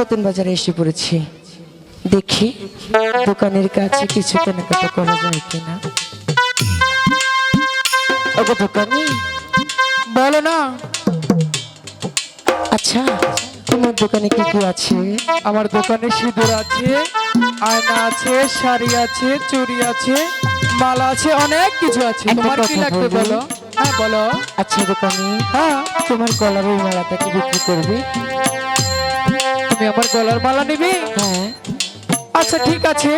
নতুন বাজারে এসে পড়েছি, দেখি দোকানের কাছে কিছু কেনাকাটা করা যায় কিনা। ওগো দোকানি, বলো না। আচ্ছা তোমার দোকানে কি কি আছে? আমার দোকানে সিঁদুর আছে, আয়না আছে, শাড়ি আছে, চুড়ি আছে, মালা আছে, অনেক কিছু আছে। একটা তোমার কি কথা লাগবে বলি? বলো। হ্যাঁ বলো। আচ্ছা দোকানি, হ্যাঁ, তোমার গলার ওই মালাটা কি বিক্রি করবে? তুমি আমার গলার মালা নিবি? হ্যাঁ। আচ্ছা ঠিক আছে।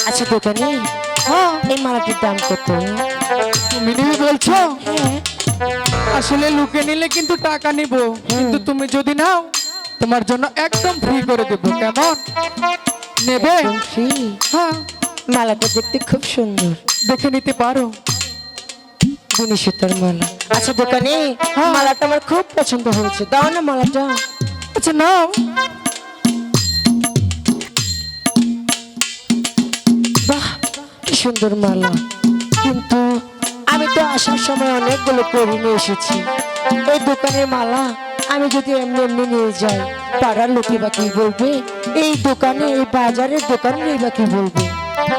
আচ্ছা দোকানি, হ্যাঁ, এই মালাটির দাম কত? তুমি নিবি বলছো? হ্যাঁ। আসলে লুকে নিলে কিন্তু টাকা নিব, কিন্তু তুমি যদি নাও তোমার জন্য একদম ফ্রি করে দেব। কেমন, নেবে? একদম ফ্রি? হ্যাঁ, মালাটা দেখতে খুব সুন্দর, দেখে নিতে পারো। বুনি সুতার মালা। আচ্ছা দোকানি, হ্যাঁ। মালাটা আমার খুব পছন্দ হয়েছে, দাও না মালাটা। আচ্ছা নাও। বাহ, কি সুন্দর মালা, কিন্তু আমি তো আসার সময় অনেকগুলো পরে নিয়ে এসেছি। এই দোকানের মালা আমি যদি এমনি এমনি নিয়ে যাই, পাড়ার লোকে বা কি বলবে? এই দোকানে, এই বাজারের দোকানে বা কি বলবে?